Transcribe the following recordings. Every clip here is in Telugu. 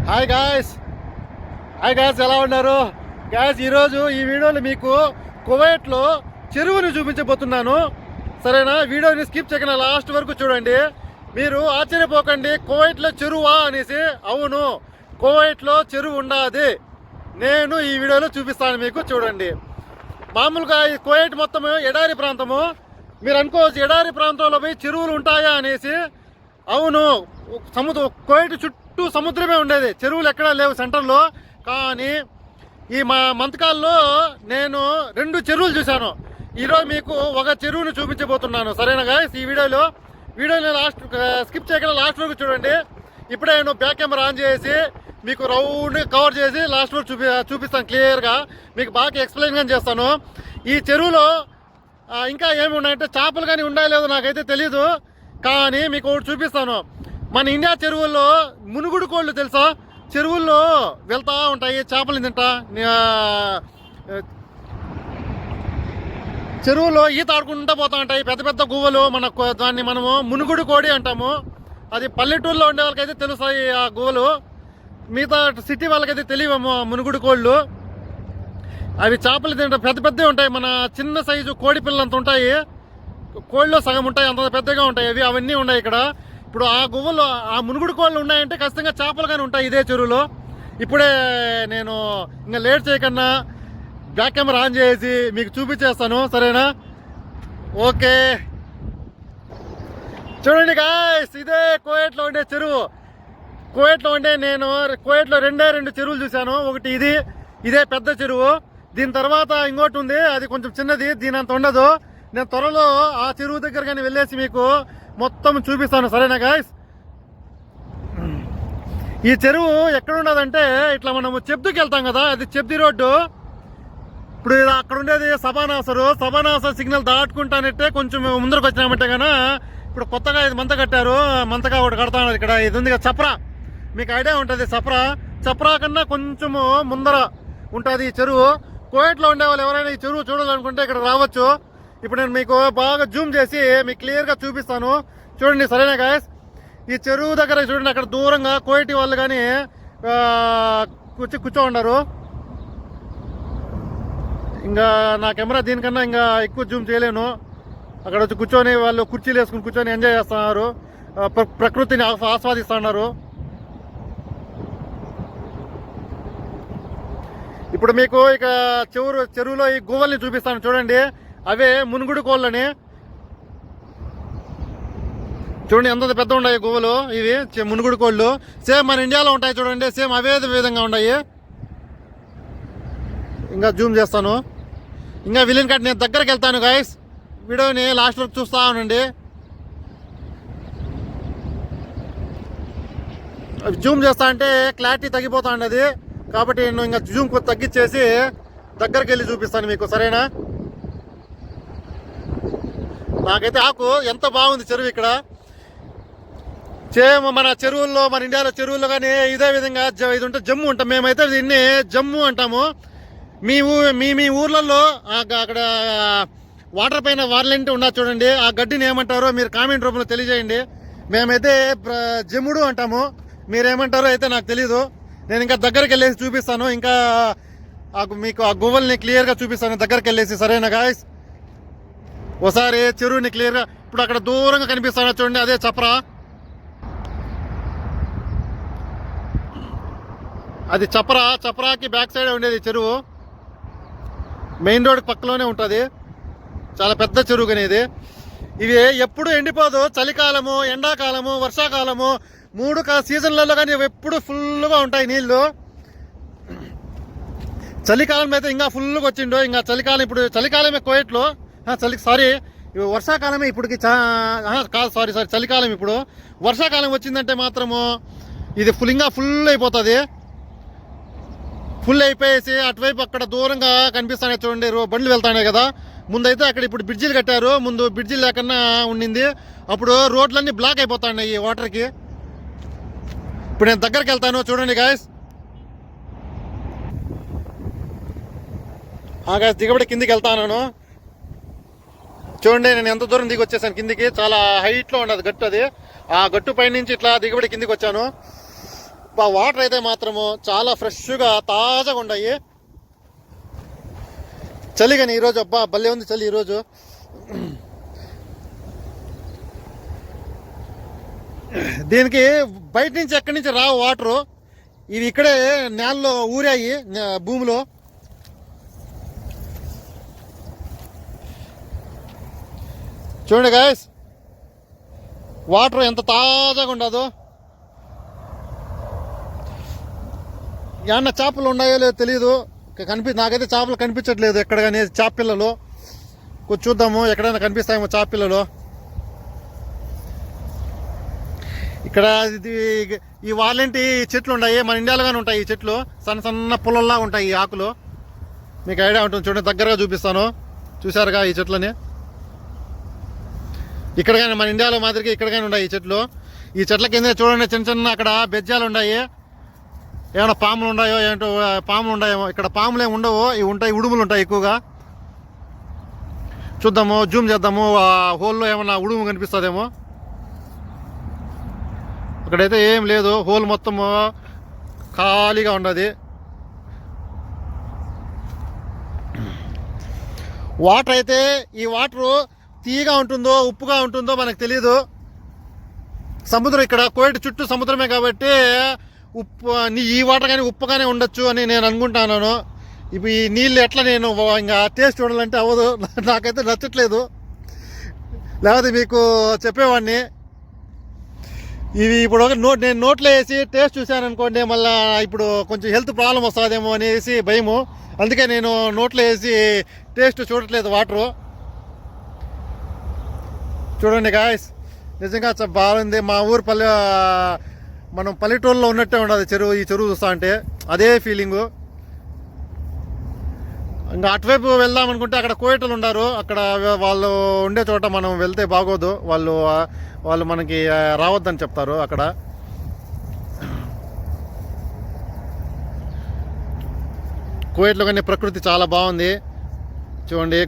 హాయ్ గాయ్స్ ఎలా ఉన్నారు గాయ్స్? ఈరోజు ఈ వీడియోలో మీకు కువైట్లో చెరువుని చూపించబోతున్నాను. సరేనా? వీడియోని స్కిప్ చేయకుండా లాస్ట్ వరకు చూడండి. మీరు ఆశ్చర్యపోకండి, కువైట్లో చెరువా అనేసి. అవును, కువైట్లో చెరువు ఉండాది. నేను ఈ వీడియోలో చూపిస్తాను మీకు, చూడండి. మామూలుగా ఈ కువైట్ మొత్తం ఎడారి ప్రాంతము. మీరు అనుకోవచ్చు ఎడారి ప్రాంతంలో పోయి చెరువులు ఉంటాయా అనేసి. అవును, కువైట్ చుట్టూ సముద్రమే ఉండేది, చెరువులు ఎక్కడా లేవు సెంటర్లో. కానీ ఈ మంతకాల్లో నేను 2 చెరువులు చూశాను. ఈరోజు మీకు ఒక చెరువును చూపించబోతున్నాను. సరేనా గాయ్స్? ఈ వీడియోని లాస్ట్ స్కిప్ చేయకుండా లాస్ట్ వరకు చూడండి. ఇప్పుడే నేను బ్యాక్ కెమెరా ఆన్ చేసి మీకు రౌండ్ కవర్ చేసి లాస్ట్ వరకు చూపిస్తాను క్లియర్గా. మీకు బాగా ఎక్స్ప్లెయిన్ కానీ చేస్తాను. ఈ చెరువులో ఇంకా ఏమి ఉన్నాయంటే చేపలు కానీ ఉన్నాయో లేదో నాకైతే తెలీదు. కానీ మీకు ఒకటి చూపిస్తాను. మన ఇండియా చెరువుల్లో మునుగుడు కోళ్ళు తెలుసా? చెరువుల్లో వెళ్తూ ఉంటాయి, చేపలు తింటా. చెరువులో ఈత ఆడుకుంటూ పోతూ ఉంటాయి పెద్ద పెద్ద గువ్వలు. దాన్ని మనము మునుగుడు కోడి అంటాము. అది పల్లెటూరులో ఉండే వాళ్ళకైతే తెలుస్తాయి ఆ గువ్వలు. మిగతా సిటీ వాళ్ళకైతే తెలియవేమో మునుగుడు కోళ్ళు. అవి చేపలు తింటా పెద్ద పెద్దవి ఉంటాయి. మన చిన్న సైజు కోడి పిల్లలంత ఉంటాయి. కోళ్ళు సగం ఉంటాయి, అంత పెద్దగా ఉంటాయి అవి. అవన్నీ ఉన్నాయి ఇక్కడ. ఇప్పుడు ఆ గువ్వలు, ఆ మునుగుడు కోళ్ళు ఉన్నాయంటే ఖచ్చితంగా చేపలు కానీ ఉంటాయి ఇదే చెరువులో. ఇప్పుడే నేను ఇంకా లేట్ చేయకన్నా బ్యాక్ కెమెరా ఆన్ చేసి మీకు చూపించేస్తాను. సరేనా? ఓకే, చూడండి గాయ్స్, ఇదే కువైట్లో ఉండే చెరువు. కువైట్లో ఉండే నేను కువైట్లో 2 చెరువులు చూశాను. ఒకటి ఇదే పెద్ద చెరువు. దీని తర్వాత ఇంకోటి ఉంది, అది కొంచెం చిన్నది, దీని అంత ఉండదు. నేను త్వరలో ఆ చెరువు దగ్గర కానీ వెళ్ళేసి మీకు మొత్తం చూపిస్తాను. సరేనా గాయ్స్? ఈ చెరువు ఎక్కడ ఉన్నదంటే ఇట్లా మనము చెబ్దుకి వెళ్తాం కదా, అది చెబ్ది రోడ్డు. ఇప్పుడు అక్కడ ఉండేది సబానాసర్ సిగ్నల్ దాటుకుంటానంటే కొంచెం ముందరకు వచ్చినామంటే కన్నా ఇప్పుడు కొత్తగా ఇది మంత కట్టారు. మంతగా ఒకటి కడతా ఉన్నారు ఇక్కడ. ఇది ఉంది కదా చప్రా, మీకు ఐడియా ఉంటుంది. చప్రా కన్నా కొంచెము ముందర ఉంటుంది ఈ చెరువు. కువైట్లో ఉండే వాళ్ళు ఎవరైనా ఈ చెరువు చూడాలనుకుంటే ఇక్కడ రావచ్చు. ఇప్పుడు నేను మీకు బాగా జూమ్ చేసి మీకు క్లియర్గా చూపిస్తాను, చూడండి. సరేనా గాయస్? ఈ చెరువు దగ్గర చూడండి, అక్కడ దూరంగా కువైటీ వాళ్ళు కానీ కూర్చో ఉన్నారు. ఇంకా నా కెమెరా దీనికన్నా ఇంకా ఎక్కువ జూమ్ చేయలేను. అక్కడ వచ్చి కూర్చొని వాళ్ళు కుర్చీలు వేసుకుని కూర్చొని ఎంజాయ్ చేస్తున్నారు, ప్రకృతిని ఆస్వాదిస్తున్నారు. ఇప్పుడు మీకు ఇక చెరువులో ఈ గువ్వల్ని చూపిస్తాను, చూడండి. అవే మునుగుడు కోళ్ళని. చూడండి ఎంత పెద్ద ఉన్నాయి గువ్వలు. ఇవి మునుగుడు కోళ్ళు సేమ్ మన ఇండియాలో ఉంటాయి చూడండి, సేమ్ అవే విధంగా ఉన్నాయి. ఇంకా జూమ్ చేస్తాను. ఇంకా విలిన్ కట్ నేను దగ్గరికి వెళ్తాను గాయస్. వీడియోని లాస్ట్ వరకు చూస్తా ఉండండి. జూమ్ చేస్తా అంటే క్లారిటీ తగ్గిపోతా ఉండదు, కాబట్టి నేను ఇంకా జూమ్ తగ్గించేసి దగ్గరికి వెళ్ళి చూపిస్తాను మీకు. సరేనా? నాకైతే ఎంత బాగుంది చెరువు ఇక్కడ. సేమ్ మన చెరువుల్లో, మన ఇండియాలో చెరువుల్లో కానీ ఇదే విధంగా ఇది ఉంటే జమ్ము ఉంటాం. మేమైతే దీన్ని జమ్ము అంటాము. మీ ఊర్లలో అక్కడ వాటర్ పైన వార్లెంట్ ఉన్నది చూడండి, ఆ గడ్డిని ఏమంటారో మీరు కామెంట్ రూపంలో తెలియజేయండి. మేమైతే జమ్ముడు అంటాము, మీరేమంటారో అయితే నాకు తెలీదు. నేను ఇంకా దగ్గరికి వెళ్ళేసి చూపిస్తాను. ఇంకా మీకు ఆ గువ్వల్ని క్లియర్గా చూపిస్తాను దగ్గరికి వెళ్ళేసి. సరేనా గాయస్? ఒకసారి చెరువుని క్లియర్గా ఇప్పుడు అక్కడ దూరంగా కనిపిస్తాను చూడండి, అదే చప్రా. అది చప్రాకి బ్యాక్ సైడ్ ఉండేది చెరువు. మెయిన్ రోడ్ పక్కలోనే ఉంటుంది. చాలా పెద్ద చెరువు అనేది. ఇవి ఎప్పుడు ఎండిపోదు. చలికాలము, ఎండాకాలము, వర్షాకాలము 3 సీజన్లలో కానీ ఎప్పుడు ఫుల్గా ఉంటాయి నీళ్ళు. చలికాలం అయితే ఇంకా ఫుల్గా వచ్చిండో. ఇంకా చలికాలం, ఇప్పుడు చలికాలమే కువైట్లో. వర్షాకాలమే ఇప్పటికి కాదు, చలికాలం. ఇప్పుడు వర్షాకాలం వచ్చిందంటే మాత్రము ఇది ఇంకా ఫుల్ అయిపోతుంది. ఫుల్ అయిపోయేసి అటువైపు అక్కడ దూరంగా కనిపిస్తానే చూడండి, బండ్లు వెళ్తానే కదా. ముందైతే అక్కడ ఇప్పుడు బ్రిడ్జిలు కట్టారు, ముందు బ్రిడ్జిలు లేకన్నా ఉండింది. అప్పుడు రోడ్లన్నీ బ్లాక్ అయిపోతాయి ఈ వాటర్కి. ఇప్పుడు నేను దగ్గరికి వెళ్తాను, చూడండి గాయస్. గాయస్ దిగబడి కిందికి వెళ్తాను. చూడండి నేను ఎంత దూరం దిగి వచ్చేసాను కిందికి. చాలా హైట్లో ఉండదు గట్టు. అది ఆ గట్టు పై నుంచి ఇట్లా దిగబడి కిందికి వచ్చాను. వాటర్ అయితే మాత్రము చాలా ఫ్రెష్గా తాజాగా ఉన్నాయి. చలి కానీ ఈరోజు అబ్బా భలే ఉంది చలి ఈరోజు. దీనికి బయట నుంచి ఎక్కడి నుంచి రావు వాటరు, ఇవి ఇక్కడే నేలలో ఊరాయి భూమిలో. చూడండి గాయస్ వాటర్ ఎంత తాజాగా ఉండదు. ఏమన్నా చేపలు ఉన్నాయో లేదో తెలియదు, నాకైతే చేపలు కనిపించట్లేదు ఎక్కడ కానీ. చేప పిల్లలు కొంచెం చూద్దాము, ఎక్కడైనా కనిపిస్తాయేమో చేప పిల్లలు. ఇక్కడ ఈ వాళ్ళంటి చెట్లు ఉన్నాయి, మన ఇండియాలోగానే ఉంటాయి ఈ చెట్లు. సన్న సన్న పుల్లల్లా ఉంటాయి ఈ ఆకులు, మీకు ఐడియా ఉంటుంది. చూడండి దగ్గరగా చూపిస్తాను, చూసారుగా ఈ చెట్లని. ఇక్కడ కానీ మన ఇండియాలో మాదిరిగా ఇక్కడ కానీ ఉన్నాయి ఈ చెట్లు. ఈ చెట్ల కింద చూడండి చిన్న చిన్న అక్కడ బెజ్జాలు ఉన్నాయి. ఏమైనా పాములు ఉన్నాయో ఏంటో, పాములు ఉన్నాయేమో. ఇక్కడ పాములు ఏమి ఉండవు, ఇవి ఉంటాయి, ఉడుములు ఉంటాయి ఎక్కువగా. చూద్దాము, జూమ్ చేద్దాము, ఆ హోల్లో ఏమన్నా ఉడుము కనిపిస్తుందేమో. అక్కడైతే ఏం లేదు, హోల్ మొత్తము ఖాళీగా ఉండదు. వాటర్ అయితే ఈ వాటరు తీయగా ఉంటుందో ఉప్పుగా ఉంటుందో మనకు తెలీదు. సముద్రం ఇక్కడ కోయిట్ చుట్టూ సముద్రమే కాబట్టి ఉప్పు ఈ వాటర్ కానీ ఉప్పుగానే ఉండొచ్చు అని నేను అనుకుంటున్నాను. ఇప్పుడు ఈ నీళ్ళు ఎట్లా నేను ఇంకా టేస్ట్ చూడాలంటే అవ్వదు, నాకైతే నచ్చట్లేదు, లేకపోతే మీకు చెప్పేవాడిని. ఇవి ఇప్పుడు నేను నోట్లో వేసి టేస్ట్ చూశాను అనుకోండి, మళ్ళీ ఇప్పుడు కొంచెం హెల్త్ ప్రాబ్లం వస్తుందేమో అనేసి భయము. అందుకే నేను నోట్లో వేసి టేస్ట్ చూడట్లేదు వాటరు. చూడండి గాయస్ నిజంగా బాగుంది. మా ఊరు మనం పల్లెటూరులో ఉన్నట్టే ఉండదు చెరువు. ఈ చెరువు చూస్తా అంటే అదే ఫీలింగు. ఇంకా అటువైపు వెళ్దాం అనుకుంటే అక్కడ కోయటలు ఉన్నారు, అక్కడ వాళ్ళు ఉండే చోట మనం వెళ్తే బాగోదు, వాళ్ళు మనకి రావద్దని చెప్తారు అక్కడ. కోయట్లో కానీ ప్రకృతి చాలా బాగుంది. చూడండి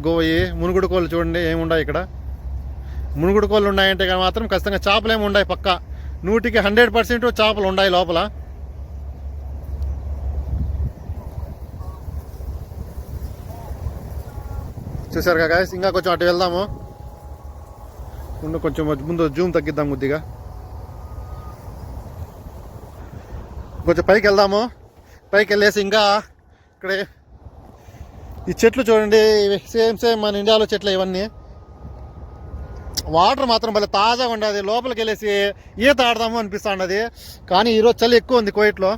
మునుగుడు కోళ్ళు చూడండి ఏముండాయి ఇక్కడ. మునుగుడు కోళ్ళు ఉన్నాయంటే కానీ మాత్రం ఖచ్చితంగా చేపలు ఏమి ఉన్నాయి, పక్క 100కి 100% చేపలు ఉన్నాయి లోపల. చూసారుగా గాయస్, ఇంకా కొంచెం అటు వెళ్దాము. కొంచెం ముందు జూమ్ తగ్గిద్దాం కొద్దిగా, కొంచెం పైకి వెళ్దాము. పైకి వెళ్ళేసి ఇంకా ఇక్కడ ఈ చెట్లు చూడండి, సేమ్ మన ఇండియాలో చెట్లు ఇవన్నీ. వాటర్ మాత్రం భలే తాజాగా ఉండదు. లోపలికి వెళ్ళేసి ఈత ఆడదాము అనిపిస్తూ ఉండదు. కానీ ఈరోజు చలి ఎక్కువ ఉంది కోయిట్లో.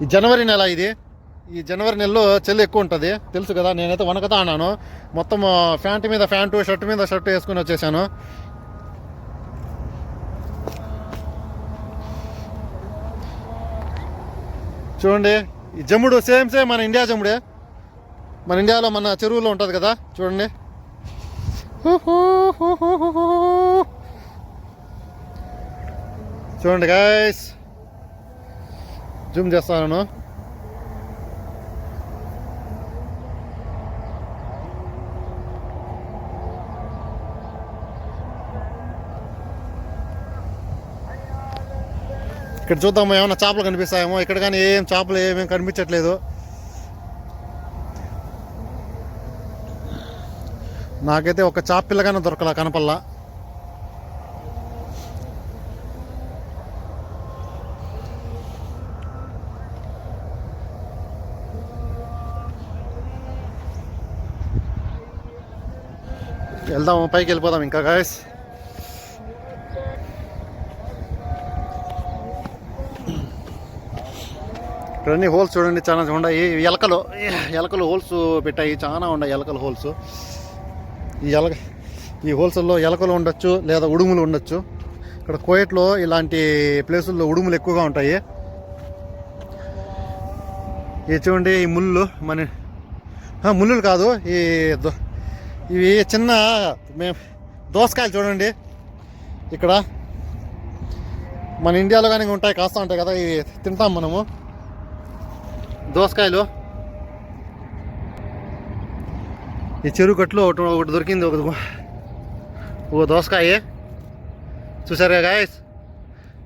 ఈ జనవరి నెల ఇది, ఈ జనవరి నెలలో చలి ఎక్కువ ఉంటుంది తెలుసు కదా. నేనైతే వణకతా అన్నాను, మొత్తం ప్యాంటు మీద ప్యాంటు, షర్ట్ మీద షర్ట్ వేసుకుని వచ్చేసాను. చూడండి ఈ జమ్ముడు సేమ్ మన ఇండియా జమ్ముడే. మన ఇండియాలో మన చెరువులో ఉంటుంది కదా, చూడండి. చూడండి గాయస్, జూమ్ చేస్తాను. ఇక్కడ చూద్దాము ఏమైనా చేపలు కనిపిస్తాయేమో. ఇక్కడ కానీ ఏం చేపలు ఏమేమి కనిపించట్లేదు. నాకైతే ఒక చేప పిల్లగానే దొరకలా, కనపల్లా. వెళ్దాము, పైకి వెళ్ళిపోదాం ఇంకా గాయస్. ఇక్కడ అన్ని హోల్స్ చూడండి చాలా ఉన్నాయి. ఎలకలు హోల్స్ పెట్టాయి, చాలా ఉన్నాయి ఎలకలు హోల్స్. ఈ హోల్స్లో ఎలకలు ఉండొచ్చు, లేదా ఉడుములు ఉండొచ్చు. ఇక్కడ కోయట్లో ఇలాంటి ప్లేసుల్లో ఉడుములు ఎక్కువగా ఉంటాయి. ఇది చూడండి, ఈ ముళ్ళు కాదు, ఇవి చిన్న దోసకాయలు చూడండి. ఇక్కడ మన ఇండియాలో కానీ ఉంటాయి, కాస్తా ఉంటాయి కదా, ఇవి తింటాం మనము దోసకాయలు. ఈ చెరువు కట్లు ఒకటి దొరికింది, ఒక దోసకాయ. చూసారుగా గాయస్,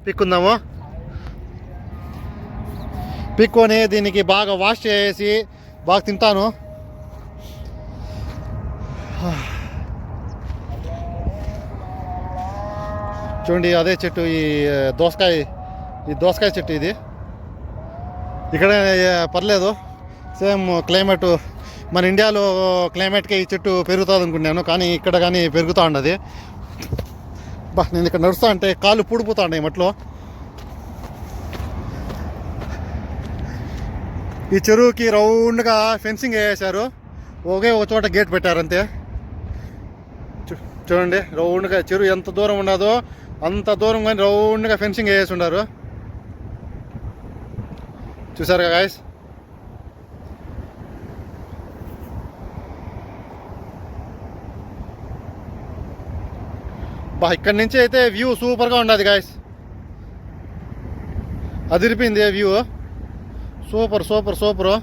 పిక్కుందాము. పిక్కొని దీనికి బాగా వాష్ చేసి బాగా తింటాను. చూడండి అదే చెట్టు, ఈ దోసకాయ చెట్టు ఇది. ఇక్కడ పర్లేదు, సేమ్ క్లైమేట్ మన ఇండియాలో క్లైమేట్కి ఈ చెట్టు పెరుగుతుంది అనుకున్నాను, కానీ ఇక్కడ కానీ పెరుగుతూ ఉండదు. నేను ఇక్కడ నడుస్తా అంటే కాళ్ళు పూడిపోతా ఉన్నాయి మట్లో. ఈ చెరువుకి రౌండ్గా ఫెన్సింగ్ వేసారు, ఒకే ఒక చోట గేట్ పెట్టారు అంతే. చూడండి రౌండ్గా చెరువు ఎంత దూరం ఉండదో అంత దూరం కానీ రౌండ్గా ఫెన్సింగ్ వేసి ఉన్నారు. చూసారుగా గాయస్. ఇక్కడి నుంచి అయితే వ్యూ సూపర్గా ఉండదు గాయస్, అదిరిపోయింది వ్యూ, సూపర్ సూపర్ సూపరు.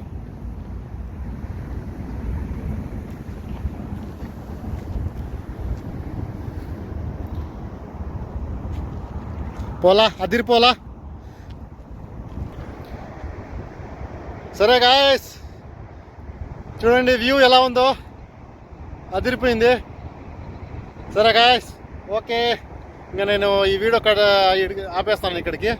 పోలా అదిరిపోలా. సరే గాయస్, చూడండి వ్యూ ఎలా ఉందో, అదిరిపోయింది. సరే గాయస్, ఓకే, ఇంకా నేను ఈ వీడియో ఆపేస్తాను ఇక్కడికి.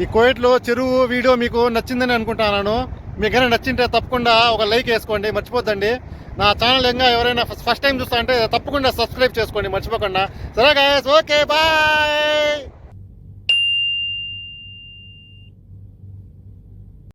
ఈ కువైట్లో చెరువు వీడియో మీకు నచ్చిందని అనుకుంటున్నాను. మీకైనా నచ్చింటే తప్పకుండా ఒక లైక్ వేసుకోండి, మర్చిపోద్దండి. నా ఛానల్ ఇంకా ఎవరైనా ఫస్ట్ టైం చూస్తా అంటే తప్పకుండా సబ్స్క్రైబ్ చేసుకోండి, మర్చిపోకుండా. సరే గాయస్, ఓకే, బాయ్.